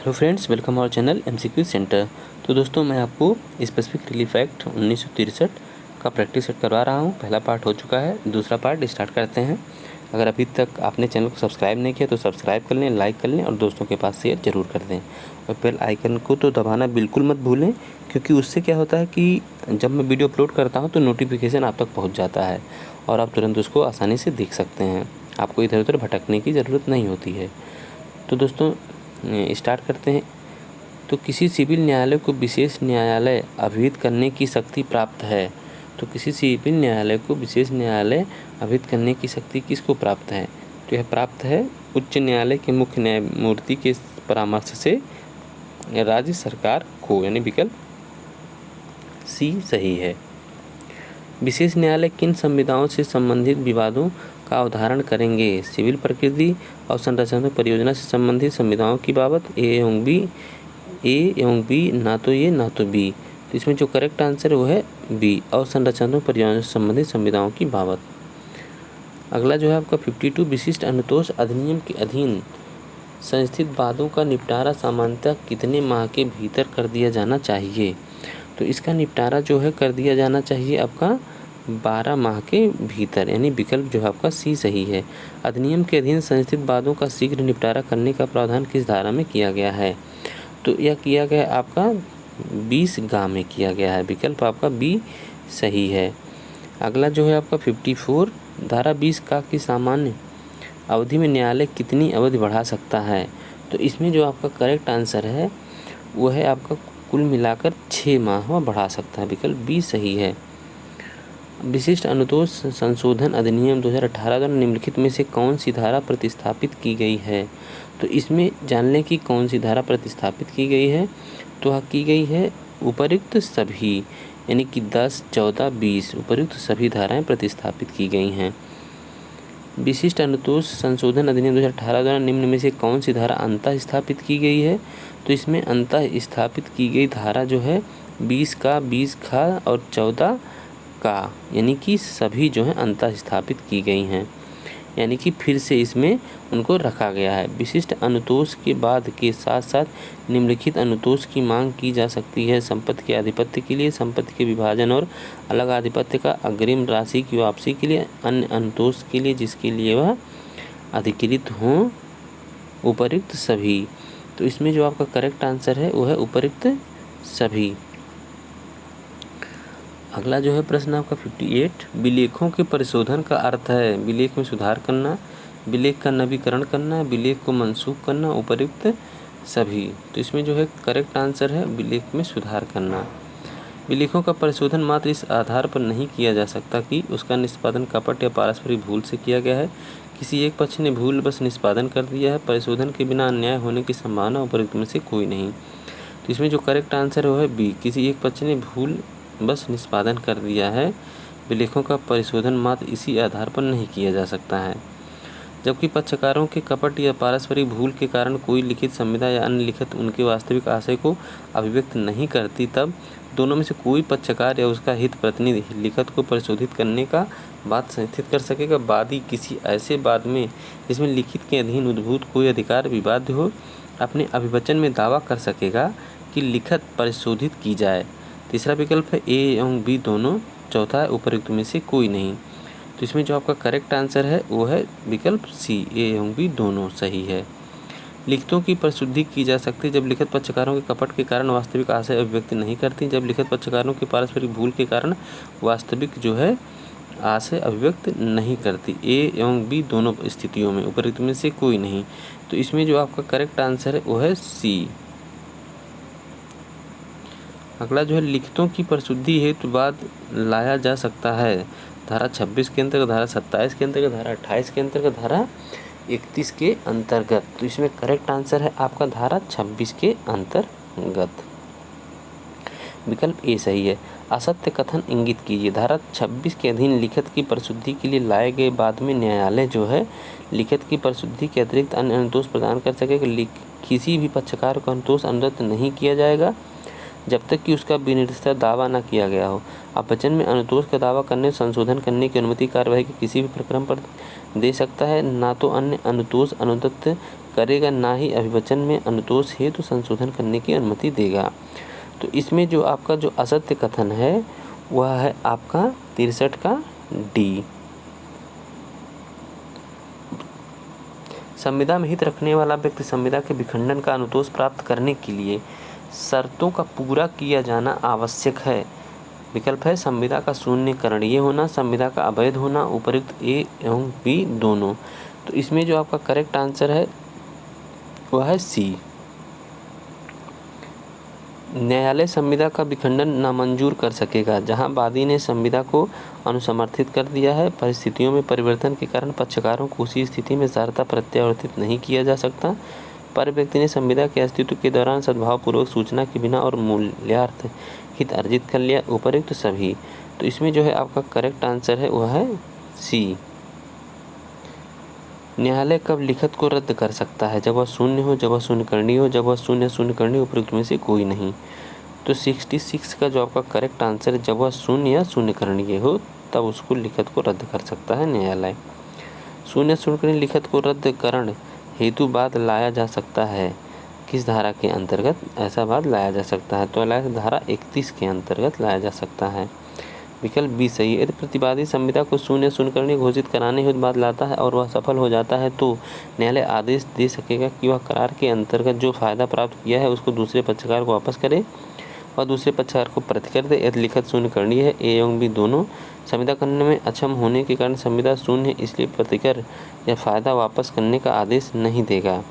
Hello friends, welcome our channel MCQ centre. तो दोस्तों, मैं आपको स्पेसिफिक रिलीफ एक्ट 1963 का प्रैक्टिस सेट करवा रहा हूँ। पहला पार्ट हो चुका है, दूसरा पार्ट स्टार्ट करते हैं। अगर अभी तक आपने चैनल को सब्सक्राइब नहीं किया तो सब्सक्राइब कर लें, लाइक कर लें और दोस्तों के पास शेयर ज़रूर कर दें। और बेल आइकन को तो दबाना बिल्कुल मत भूलें, क्योंकि उससे क्या होता है कि जब मैं वीडियो अपलोड करता हूँ तो नोटिफिकेशन आप तक पहुँच जाता है और आप तुरंत उसको आसानी से देख सकते हैं। आपको इधर उधर भटकने की ज़रूरत नहीं होती है। तो दोस्तों, स्टार्ट करते हैं। तो किसी सिविल न्यायालय को विशेष न्यायालय अभिहित करने की शक्ति प्राप्त है। तो किसी सिविल न्यायालय को विशेष न्यायालय अभिहित करने की शक्ति किसको प्राप्त है? तो यह प्राप्त है उच्च न्यायालय के मुख्य न्यायमूर्ति के परामर्श से राज्य सरकार को, यानी विकल्प सी सही है। विशेष न्यायालय किन संविधाओं से संबंधित विवादों का अवधारण करेंगे? सिविल प्रकृति और संरचनात्मक परियोजना से संबंधित संविधाओं की बाबत ए एवं बी, ना तो ए ना तो बी। तो इसमें जो करेक्ट आंसर है वो है बी, और संरचनात्मक परियोजना से संबंधित संविधाओं की बाबत। अगला जो है आपका 52, विशिष्ट अनुतोष अधिनियम के अधीन संस्थित वादों का निपटारा सामान्यतः कितने माह के भीतर कर दिया जाना चाहिए? तो इसका निपटारा जो है कर दिया जाना चाहिए आपका 12 माह के भीतर, यानी विकल्प जो है आपका सी सही है। अधिनियम के अधीन संस्थित वादों का शीघ्र निपटारा करने का प्रावधान किस धारा में किया गया है? तो यह किया गया आपका 20 में किया गया है। विकल्प आपका बी सही है। अगला जो है आपका 54, धारा 20 की सामान्य अवधि में न्यायालय कितनी अवधि बढ़ा सकता है? तो इसमें जो आपका करेक्ट आंसर है वो है आपका कुल मिलाकर 6 माह वह बढ़ा सकता है। विकल्प बी सही है। विशिष्ट अनुतोष संशोधन अधिनियम 2018 द्वारा निम्नलिखित में से कौन सी धारा प्रतिस्थापित की गई है? तो इसमें जान लें कि कौन सी धारा प्रतिस्थापित की गई है। तो वह की गई है उपर्युक्त सभी, यानी कि 10, 14, 20 उपर्युक्त सभी धाराएं प्रतिस्थापित की गई हैं। विशिष्ट अनुतोष संशोधन अधिनियम 2018 द्वारा निम्न में से कौन सी धारा अंतः स्थापित की गई है? तो इसमें अंतः स्थापित की गई धारा जो है 20 का और 14 का, यानी कि सभी जो है अंतः स्थापित की गई हैं, यानी कि फिर से इसमें उनको रखा गया है। विशिष्ट अनुतोष के बाद के साथ साथ निम्नलिखित अनुतोष की मांग की जा सकती है: संपत्ति के आधिपत्य के लिए, संपत्ति के विभाजन और अलग आधिपत्य का अग्रिम राशि की वापसी के लिए, अन्य अनुतोष के लिए जिसके लिए वह अधिकृत हों, उपर्युक्त सभी। तो इसमें जो आपका करेक्ट आंसर है वो है उपर्युक्त सभी। अगला जो है प्रश्न आपका 58, विलेखों के परिशोधन का अर्थ है विलेख में सुधार करना, विलेख का नवीकरण करना, विलेख को मनसूख करना, उपर्युक्त सभी। तो इसमें जो है करेक्ट आंसर है विलेख में सुधार करना। विलेखों का परिशोधन मात्र इस आधार पर नहीं किया जा सकता कि उसका निष्पादन कपट या पारस्परिक भूल से किया गया है। किसी एक पक्ष ने भूल बस निष्पादन कर दिया है। परिशोधन के बिना अन्याय होने की संभावना उपर्युक्त में से कोई नहीं। तो इसमें जो करेक्ट आंसर है वो है बी, किसी एक पक्ष ने भूल बस निष्पादन कर दिया है। विलेखों का परिशोधन मात्र इसी आधार पर नहीं किया जा सकता है। जबकि पक्षकारों के कपट या पारस्परिक भूल के कारण कोई लिखित संविदा या अन्य लिखित उनके वास्तविक आशय को अभिव्यक्त नहीं करती, तब दोनों में से कोई पक्षकार या उसका हित प्रतिनिधि लिखित को परिशोधित करने का बात संस्थित कर सकेगा। वादी किसी ऐसे वाद में जिसमें लिखित के अधीन उद्भूत कोई अधिकार विवाद हो, अपने अभिवचन में दावा कर सकेगा कि लिखित परिशोधित की जाए। तीसरा विकल्प है ए एवं बी दोनों, चौथा है उपर्युक्त में से कोई नहीं। तो इसमें जो आपका करेक्ट आंसर है वो है विकल्प सी, ए एवं बी दोनों सही है। लिखितों की परिशुद्धि की जा सकती है जब लिखित पक्षकारों के कपट के कारण वास्तविक आशय अभिव्यक्त नहीं करती, जब लिखित पक्षकारों के पारस्परिक भूल के कारण वास्तविक जो है आशय अभिव्यक्त नहीं करती। ए एवं बी दोनों स्थितियों में, उपर्युक्त में से कोई नहीं। तो इसमें जो आपका करेक्ट आंसर है वो है सी। अगला जो है लिखितों की परिशुद्धि हेतु वाद लाया जा सकता है धारा 26 के अंतर्गत, धारा 27 के अंतर्गत, धारा 28 के अंतर्गत, धारा 31 के अंतर्गत। तो इसमें करेक्ट आंसर है आपका धारा 26 के अंतर्गत। विकल्प ए सही है। असत्य कथन इंगित कीजिए। धारा 26 के अधीन लिखित की परिशुद्धि के लिए लाए गए बाद में न्यायालय जो है लिखित की परिशुद्धि के अतिरिक्त अन्य अनुतोष प्रदान कर सकेगा। किसी भी पक्षकार को अनुतोष अनुरक्त नहीं किया जाएगा जब तक कि उसका विनिर्दिष्ट दावा न किया गया हो। अपवचन में अनुतोष का दावा करने, संशोधन करने की अनुमति कार्यवाही के किसी भी प्रक्रम पर दे सकता है, ना तो अन्य अनुतोष अनुदत्त करेगा, ना ही अभिवचन में अनुतोष हेतु संशोधन करने की अनुमति देगा। तो इसमें जो आपका जो असत्य कथन है वह है आपका 63 का डी। संविदा में हित रखने वाला व्यक्ति संविदा के विखंडन का अनुतोष प्राप्त करने के लिए शर्तों का पूरा किया जाना आवश्यक है। विकल्प है संविदा का शून्यकरणीय होना, संविदा का अवैध होना, उपयुक्त ए एवं बी दोनों। तो इसमें जो आपका करेक्ट आंसर है वह है सी। न्यायालय संविदा का विखंडन नामंजूर कर सकेगा जहां वादी ने संविदा को अनुसमर्थित कर दिया है। परिस्थितियों में परिवर्तन के कारण पक्षकारों को उसी स्थिति में सारता प्रत्यावर्तित नहीं किया जा सकता। पर व्यक्ति ने संविदा के अस्तित्व के दौरान सद्भावपूर्वक सूचना के बिना और मूल्यार्थ हित अर्जित कर लिया, उपयुक्त सभी। तो इसमें जो है आपका करेक्ट आंसर है वह है सी। न्यायालय कब लिखत को रद्द कर सकता है? जब वह शून्य हो, जब वह शून्यकरणीय हो, जब वह शून्यकरणीय, उपयुक्त में से कोई नहीं। तो 66 का जो आपका करेक्ट आंसर है, जब वह शून्य या शून्यकरणीय हो तब उसको लिखत को रद्द कर सकता है न्यायालय। शून्यकरणीय लिखत को रद्दकरण हेतु बाद लाया जा सकता है किस धारा के अंतर्गत? ऐसा बाद लाया जा सकता है तो धारा 31 के अंतर्गत लाया जा सकता है। विकल्प बी सही है। यदि प्रतिवादी संविदा को शून्यकरणीय घोषित कराने हेतु बाद लाता है और वह सफल हो जाता है तो न्यायालय आदेश दे सकेगा कि वह करार के अंतर्गत जो फायदा प्राप्त किया है उसको दूसरे पक्षकार को वापस करे और दूसरे पक्षकार को प्रतिकर दे। यदि लिखत शून्यकरणीय है, ए एवं बी दोनों संविदा करने में अक्षम होने के कारण संविदा शून्य है, इसलिए प्रतिकर या फायदा वापस करने का आदेश नहीं देगा।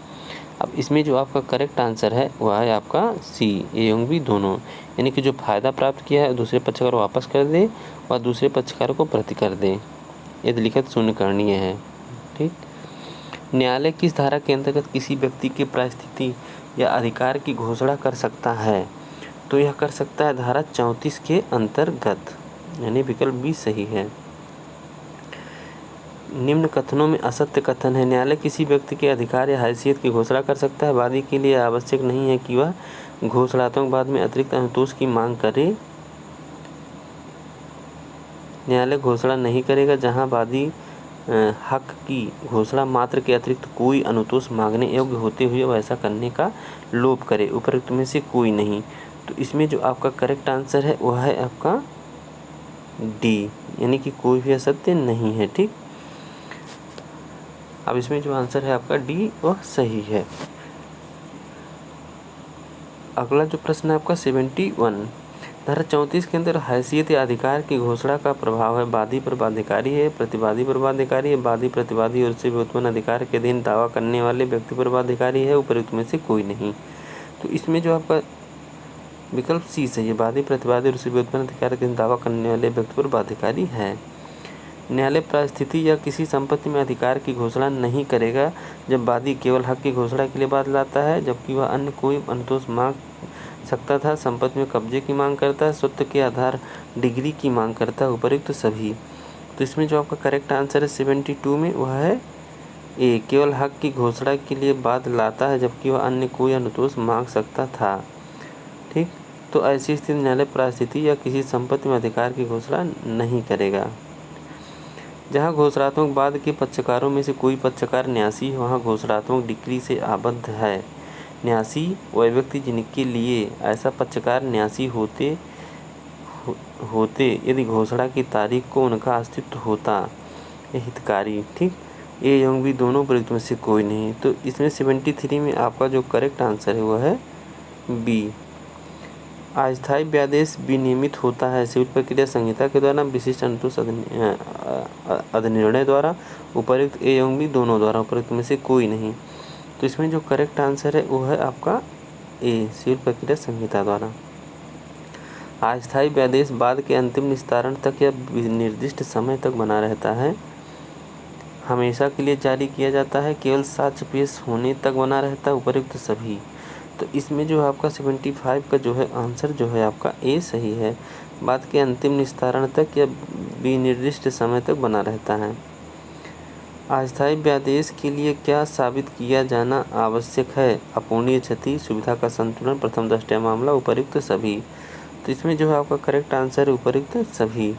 अब इसमें जो आपका करेक्ट आंसर है वह है आपका सी, ए एवं बी दोनों, यानी कि जो फायदा प्राप्त किया है दूसरे पक्षकार को वापस कर दे और दूसरे पक्षकार को प्रतिकर दे यदि लिखत शून्यकरणीय है। ठीक। न्यायालय किस धारा के अंतर्गत किसी व्यक्ति के परिस्थिति या अधिकार की घोषणा कर सकता है? तो यह कर सकता है धारा 34 के अंतर्गत, यानी विकल्प बी सही है। निम्न कथनों में असत्य कथन है। न्यायालय किसी व्यक्ति के अधिकार या हैसियत की घोषणा कर सकता है। वादी के लिए आवश्यक नहीं है कि वह घोषणात्मक बाद में अतिरिक्त अनुतोष की मांग करे। न्यायालय घोषणा नहीं करेगा जहां वादी हक की घोषणा मात्र के अतिरिक्त कोई अनुतोष मांगने योग्य होते हुए वैसा करने का लोभ करे, उपरोक्त में से कोई नहीं। तो इसमें जो आपका करेक्ट आंसर है वह है आपका डी, यानी कि कोई भी असत्य नहीं है। ठीक। अब इसमें जो आंसर है आपका डी वह सही है। अगला जो प्रश्न है आपका 71, धारा 34 के अंदर हैसियत या अधिकार की घोषणा का प्रभाव है वादी पर बाध्यकारी है, प्रतिवादी पर बाध्यकारी है, वादी प्रतिवादी और उससे उत्पन्न अधिकार के अधीन दावा करने वाले व्यक्ति पर बाध्यकारी है, उपयुक्त में से कोई नहीं। तो इसमें जो आपका विकल्प सी सही है, वादी प्रतिवादी और उससे उत्पन्न अधिकार के अधीन दावा करने वाले व्यक्ति पर बाध्यकारी है। न्यायालय परिस्थिति या किसी संपत्ति में अधिकार की घोषणा नहीं करेगा जब वादी केवल हक की घोषणा के लिए बाद लाता है, जबकि वह अन्य कोई अनुतोष मांग सकता था। संपत्ति में कब्जे की मांग करता है, स्वत्व के आधार डिग्री की मांग करता है, उपयुक्त सभी। तो इसमें जो आपका करेक्ट आंसर है 72 में वह है ए, केवल हक की घोषणा के लिए बाद लाता है जबकि वह अन्य कोई अनुतोष मांग सकता था। ठीक। तो ऐसी स्थिति न्यायालय परिस्थिति या किसी संपत्ति में अधिकार की घोषणा नहीं करेगा। जहां घोषणात्मक बाद के पक्षकारों में से कोई पक्षकार न्यासी है वहां घोषणात्मक डिग्री से आबद्ध है। न्यासी वह व्यक्ति जिनके लिए ऐसा पक्षकार न्यासी होते यदि घोषणा की तारीख को उनका अस्तित्व होता या हितकारी। ठीक। ए एवं बी दोनों उपयुक्त में से कोई नहीं। तो इसमें 73 में आपका जो करेक्ट आंसर है वह है बी। अस्थायी व्यादेश विनियमित होता है सिविल प्रक्रिया संहिता के द्वारा, विशिष्ट अनुतोष अधिनिर्णय द्वारा, उपयुक्त ए एवं बी दोनों द्वारा, उपयुक्त में से कोई नहीं। तो इसमें जो करेक्ट आंसर है वो है आपका ए, सिविल प्रक्रिया संहिता द्वारा। अस्थायी व्यादेश बाद के अंतिम निस्तारण तक या निर्दिष्ट समय तक बना रहता है, हमेशा के लिए जारी किया जाता है, केवल साक्ष्य पेश होने तक बना रहता है, उपयुक्त सभी। तो इसमें जो आपका 75 का जो है आंसर जो है आपका ए सही है। बाद के अंतिम निस्तारण तक या विनिर्दिष्ट समय तक बना रहता है। अस्थायी व्यादेश के लिए क्या साबित किया जाना आवश्यक है? अपूर्णीय क्षति, सुविधा का संतुलन, प्रथम दृष्टया मामला, उपयुक्त सभी। तो इसमें जो है आपका करेक्ट आंसर है उपयुक्त सभी।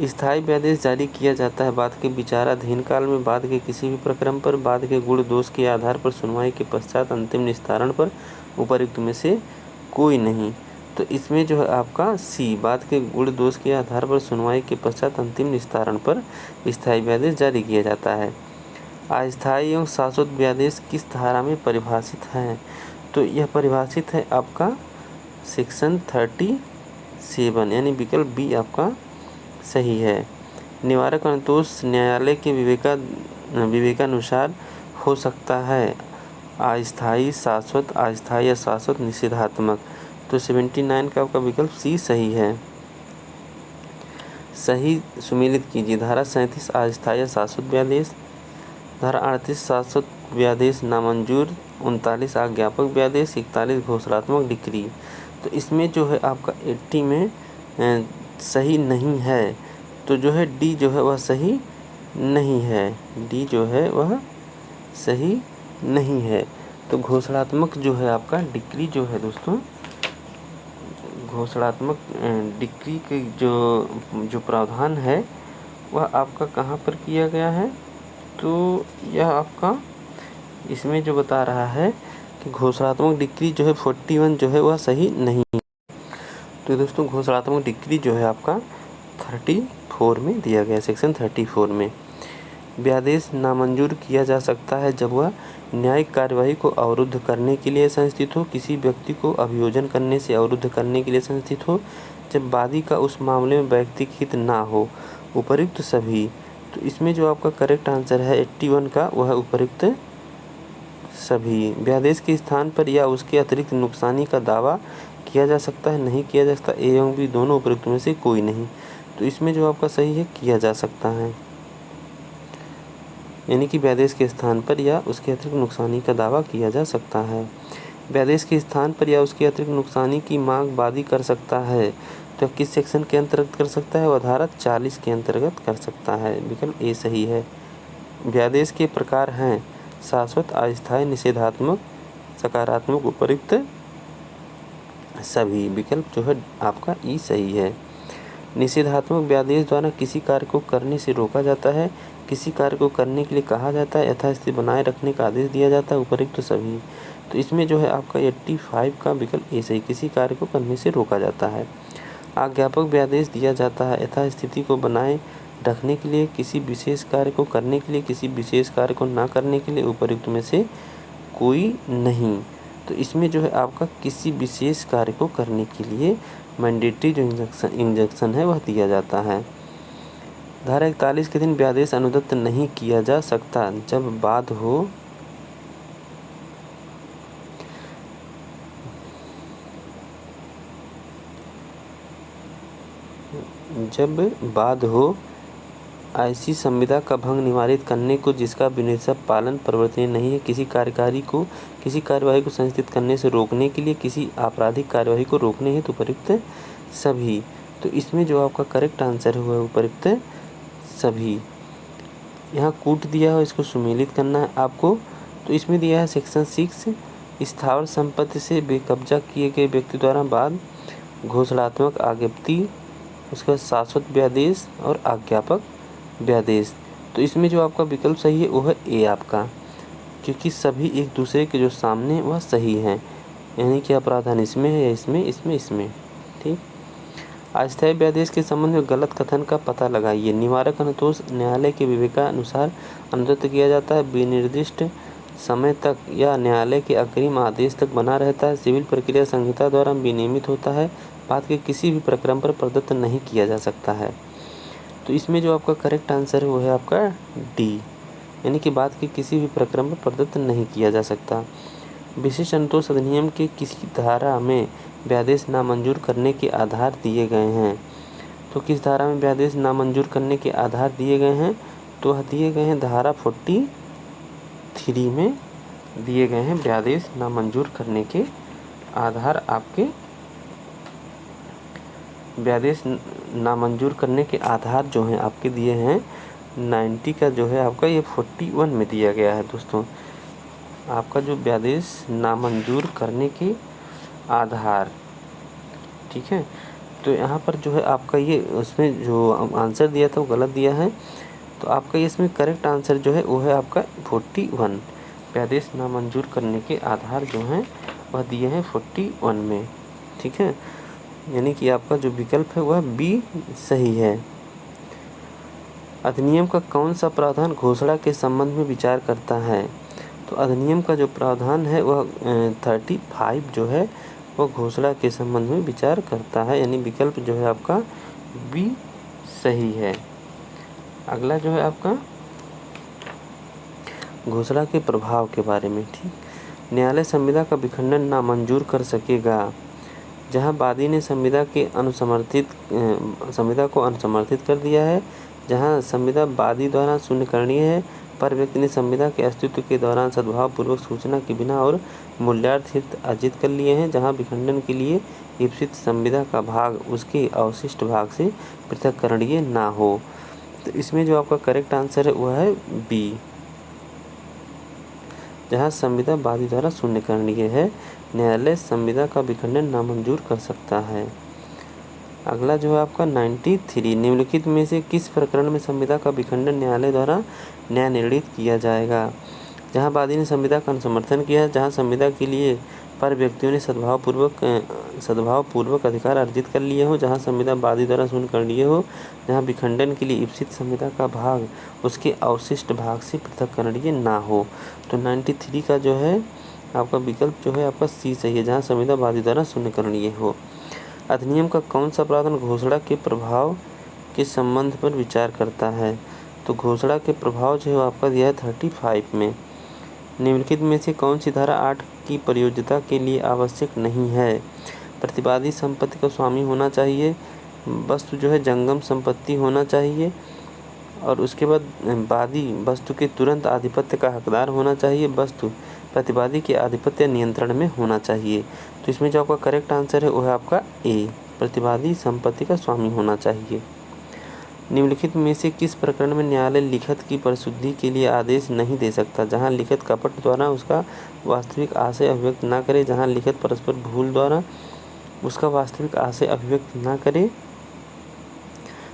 स्थायी व्यादेश जारी किया जाता है बाद के विचाराधीन काल में, बाद के किसी भी प्रकरण पर, बाद के गुण दोष के आधार पर, सुनवाई के पश्चात अंतिम निस्तारण पर, उपर्युक्त में से कोई नहीं। तो इसमें जो है आपका सी, बाद के गुण दोष के आधार पर, सुनवाई के पश्चात अंतिम निस्तारण पर स्थायी व्यादेश जारी किया जाता है। अस्थायी एवं शाश्वत व्यादेश किस धारा में परिभाषित हैं? तो यह परिभाषित है आपका सेक्शन 37, यानी विकल्प बी आपका सही है। निवारक अनुतोष न्यायालय के विवेकानुसार हो सकता है अस्थायी, शाश्वत, अस्थायी या शाश्वत निषेधात्मक। तो 79 का आपका विकल्प सी सही है। सही सुमेलित कीजिए। धारा 37 अस्थायी या शाश्वत व्यादेश, धारा 38 शाश्वत व्यादेश नामंजूर, 39 आज्ञापक व्यादेश, 41 घोषणात्मक डिक्री। तो इसमें जो है आपका 80 में सही नहीं है, तो जो है डी जो है वह सही नहीं है, डी जो है वह सही नहीं है। तो घोषणात्मक जो है आपका डिक्री जो है दोस्तों, घोषणात्मक डिक्री के जो प्रावधान है वह आपका कहाँ पर किया गया है? तो यह आपका इसमें जो बता रहा है कि घोषणात्मक डिक्री जो है 41 जो है वह सही नहीं। तो दोस्तों घोषणात्मक डिक्री जो है आपका 34 में दिया गया, सेक्शन 34 में। व्यादेश नामंजूर किया जा सकता है जब वह न्यायिक कार्यवाही को अवरुद्ध करने के लिए संस्थित हो, किसी व्यक्ति को अभियोजन करने से अवरुद्ध करने के लिए संस्थित हो, जब वादी का उस मामले में व्यक्तिगत हित ना हो, उपर्युक्त सभी। तो इसमें जो आपका करेक्ट आंसर है 81 का, वह उपर्युक्त सभी। व्यादेश के स्थान पर या उसके अतिरिक्त नुकसानी का दावा किया जा सकता है, नहीं किया जा सकता, ए एवं बी दोनों उपर्युक्त में से कोई नहीं। तो इसमें जो आपका सही है किया जा सकता है, यानी कि व्यादेश के स्थान पर या उसके अतिरिक्त नुकसानी का दावा किया जा सकता है। व्यादेश के स्थान पर या उसके अतिरिक्त नुकसानी की मांग वादी कर सकता है, तो किस सेक्शन के अंतर्गत कर सकता है? वह धारा 40 के अंतर्गत कर सकता है, विकल्प ए सही है। व्यादेश के प्रकार हैं शाश्वत, अस्थायी, निषेधात्मक, सकारात्मक, उपर्युक्त सभी, विकल्प जो है आपका ई सही है। निषेधात्मक व्यादेश द्वारा किसी कार्य को करने से रोका जाता है, किसी कार्य को करने के लिए कहा जाता है, यथास्थिति बनाए रखने का आदेश दिया जाता है, उपर्युक्त सभी। तो इसमें जो है आपका 85 का विकल्प ए सही, किसी कार्य को करने से रोका जाता है। आज्ञापक व्यादेश दिया जाता है यथास्थिति को बनाए रखने के लिए, किसी विशेष कार्य को करने के लिए, किसी विशेष कार्य को ना करने के लिए, उपर्युक्त में से कोई नहीं। तो इसमें जो है आपका किसी विशेष कार्य को करने के लिए मैंडेटरी जो इंजंक्शन है वह दिया जाता है। धारा 41 के दिन व्यादेश अनुदत्त नहीं किया जा सकता जब बाद हो, ऐसी संविदा का भंग निवारित करने को जिसका विनिर्देश पालन परिवर्तनीय नहीं है, किसी कार्यकारी को किसी कार्यवाही को संस्थित करने से रोकने के लिए, किसी आपराधिक कार्यवाही को रोकने हेतु उपर्युक्त सभी। तो इसमें जो आपका करेक्ट आंसर हुआ है उपर्युक्त सभी। यहाँ कूट दिया है, इसको सुमेलित करना है आपको। तो इसमें दिया है सेक्शन 6 स्थावर संपत्ति से बेकब्जा किए गए व्यक्ति द्वारा बाद घोषणात्मक आज्ञप्ति, उसका शाश्वत व्यादेश और आज्ञापक व्यादेश। तो इसमें जो आपका विकल्प सही है वो है ए आपका, क्योंकि सभी एक दूसरे के जो सामने वह सही हैं, यानी कि अपराधान इसमें है या इसमें। ठीक। अस्थायी व्यादेश के संबंध में गलत कथन का पता लगाइए। निवारक अनुतोष न्यायालय के विवेकानुसार अनुदत्त किया जाता है, विनिर्दिष्ट समय तक या न्यायालय के अग्रिम आदेश तक बना रहता है, सिविल प्रक्रिया संहिता द्वारा विनियमित होता है, बाद के किसी भी प्रकरण पर प्रदत्त नहीं किया जा सकता है। तो इसमें जो आपका करेक्ट आंसर है वो है आपका डी, यानी कि बाद के किसी भी प्रकरण पर प्रदत्त नहीं किया जा सकता। विशिष्ट अनुतोष अधिनियम के किसी धारा में व्यादेश नामंजूर करने के आधार दिए गए हैं। तो किस धारा में व्यादेश नामंजूर करने के आधार दिए गए हैं? तो दिए गए हैं धारा 43 में दिए गए हैं व्यादेश नामंजूर करने के आधार। आपके व्यादेश नामंजूर करने के आधार जो हैं आपके दिए हैं 90 का जो है आपका ये 41 में दिया गया है दोस्तों। आपका जो व्यादेश नामंजूर करने के आधार, ठीक है, तो यहाँ पर जो है आपका ये उसमें जो आंसर दिया था वो गलत दिया है। तो आपका ये इसमें करेक्ट आंसर जो है वो है आपका 41। अध्यादेश नामंजूर करने के आधार जो हैं वह दिए हैं 41 में। ठीक है, यानी कि आपका जो विकल्प है वह बी सही है। अधिनियम का कौन सा प्रावधान घोषणा के संबंध में विचार करता है? तो अधिनियम का जो प्रावधान है वह 35 जो है वो घोषणा के संबंध में विचार करता है, यानी विकल्प जो है आपका बी सही है। अगला जो है आपका घोषणा के प्रभाव के बारे में। ठीक, न्यायालय संविदा का विखंडन नामंजूर कर सकेगा जहां वादी ने संविदा को अनुसमर्थित कर दिया है, जहां संविदा वादी द्वारा शून्यकरणीय है पर व्यक्ति ने संविदा के अस्तित्व के दौरान सद्भावपूर्वक सूचना के बिना और मूल्यार्थ हित अर्जित कर लिए हैं, जहां विखंडन के लिए ईप्सित संविदा का भाग उसके अवशिष्ट भाग से पृथक्करणीय ना हो। तो इसमें जो आपका करेक्ट आंसर है वह है बी, जहां संविदा वादी द्वारा शून्यकरणीय है, न्यायालय संविदा का विखंडन नामंजूर कर सकता है। अगला जो है आपका 93, निम्नलिखित में से किस प्रकरण में संविदा का विखंडन न्यायालय द्वारा न्याय निर्णीत किया जाएगा? जहां वादी ने संविदा का समर्थन किया, जहां संविदा के लिए पर व्यक्तियों ने सद्भावपूर्वक अधिकार अर्जित कर लिए हो, जहां संविदा वादी द्वारा शून्यकरणीय हो, जहां विखंडन के लिए ईप्सित संविदा का भाग उसके अवशिष्ट भाग से पृथक्करणीय ना हो। तो 93 का जो है आपका विकल्प जो है आपका सी सही है, जहां संविदा वादी द्वारा शून्यकरणीय हो। अधिनियम का कौन सा प्रावधान घोषणा के प्रभाव के संबंध पर विचार करता है? तो घोषणा के प्रभाव जो है आपका दिया है 35 में। निम्नलिखित में से कौन सी धारा 8 की प्रयोज्यता के लिए आवश्यक नहीं है? प्रतिवादी संपत्ति का स्वामी होना चाहिए, वस्तु जो है जंगम संपत्ति होना चाहिए, और उसके बाद वादी वस्तु के तुरंत आधिपत्य का हकदार होना चाहिए, वस्तु प्रतिवादी के आधिपत्य नियंत्रण में होना चाहिए। तो इसमें जो आपका करेक्ट आंसर है वो है आपका ए, प्रतिवादी संपत्ति का स्वामी होना चाहिए। निम्नलिखित में से किस प्रकरण में न्यायालय लिखत की परिशुद्धि के लिए आदेश नहीं दे सकता? जहां लिखत कपट द्वारा उसका वास्तविक आशय अभिव्यक्त न करे, जहां लिखत परस्पर भूल द्वारा उसका वास्तविक आशय अभिव्यक्त न करे,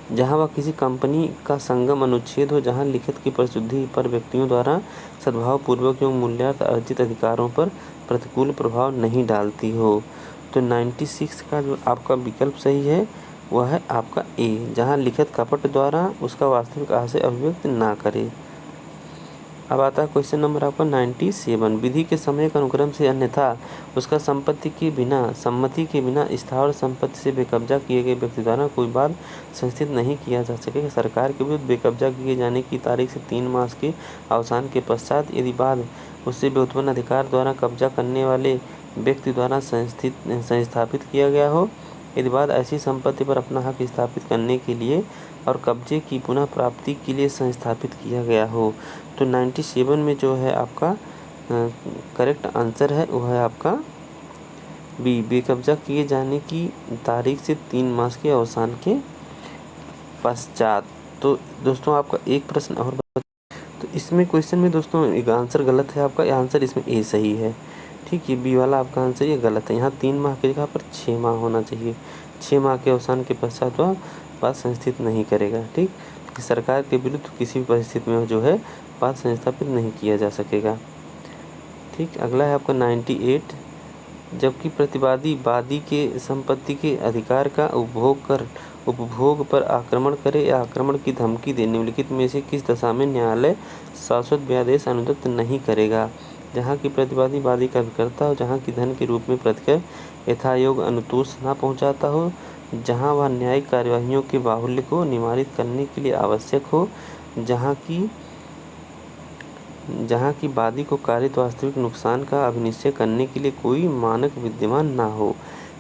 जहां वह किसी कंपनी का संगम अनुच्छेद हो, जहां लिखित की परिशुद्धि पर व्यक्तियों द्वारा सद्भावपूर्वक एवं मूल्यार्थ अर्जित अधिकारों पर प्रतिकूल प्रभाव नहीं डालती हो। तो 96 का जो आपका विकल्प सही है वह है आपका ए, जहां लिखित कपट द्वारा उसका वास्तविक आशय अभिव्यक्त ना करे। अब आता है क्वेश्चन नंबर आपका 97, विधि के समय के अनुक्रम से अन्यथा उसका सम्मति के बिना स्थावर संपत्ति से बेकब्जा किए गए व्यक्ति द्वारा कोई वाद संस्थित नहीं किया जा सकेगा। सरकार के विरुद्ध बेकब्जा किए जाने की तारीख से 3 मास के अवसान के पश्चात यदि वाद उससे व्युत्पन्न अधिकार द्वारा कब्जा करने वाले व्यक्ति द्वारा संस्थापित किया गया हो, यदि वाद ऐसी संपत्ति पर अपना हक स्थापित करने के लिए और कब्जे की पुनः प्राप्ति के लिए संस्थापित किया गया हो। तो 97 में जो है आपका करेक्ट आंसर है वह है आपका बी, बेकब्जा किए जाने की तारीख से 3 मास के अवसान के पश्चात। तो दोस्तों आपका एक प्रश्न और, तो इसमें क्वेश्चन में दोस्तों एक आंसर गलत है आपका, आंसर इसमें ए सही है। ठीक है, बी वाला आपका आंसर ये गलत है। यहाँ 3 माह की जगह पर 6 माह होना चाहिए। 6 माह के अवसान के पश्चात वह वाद संस्थित नहीं करेगा। ठीक, सरकार के विरुद्ध किसी भी परिस्थिति में जो है वाद संस्थापित नहीं किया जा सकेगा। ठीक, अगला है आपका 98, जबकि प्रतिवादी वादी के संपत्ति के अधिकार का उपभोग पर आक्रमण करे या आक्रमण की धमकी दे, निम्नलिखित में से किस दशा में न्यायालय शाश्वत व्यादेश अनुदत्त नहीं करेगा? जहाँ की प्रतिवादी वादी का अभिकर्ता हो, जहाँ की धन के रूप में प्रतिकर यथायोग अनुतोष न पहुँचाता हो, जहाँ वह न्यायिक कार्यवाहियों के बाहुल्य को निवारित करने के लिए आवश्यक हो, जहाँ की वादी को कारित वास्तविक नुकसान का अभिनिश्चय करने के लिए कोई मानक विद्यमान ना हो।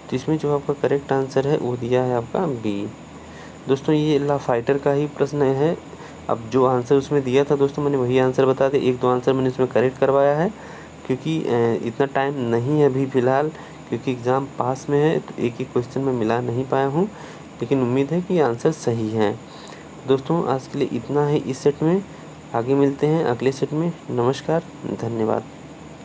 तो इसमें जो आपका करेक्ट आंसर है वो दिया है आपका बी। दोस्तों ये ला फाइटर का ही प्रश्न है। अब जो आंसर उसमें दिया था दोस्तों मैंने वही आंसर बता दिया, 1-2 आंसर मैंने उसमें करेक्ट करवाया है क्योंकि इतना टाइम नहीं है अभी फ़िलहाल, क्योंकि एग्ज़ाम पास में है तो एक क्वेश्चन में मिला नहीं पाया हूँ, लेकिन उम्मीद है कि आंसर सही है। दोस्तों आज के लिए इतना है इस सेट में, आगे मिलते हैं अगले सेट में। नमस्कार, धन्यवाद।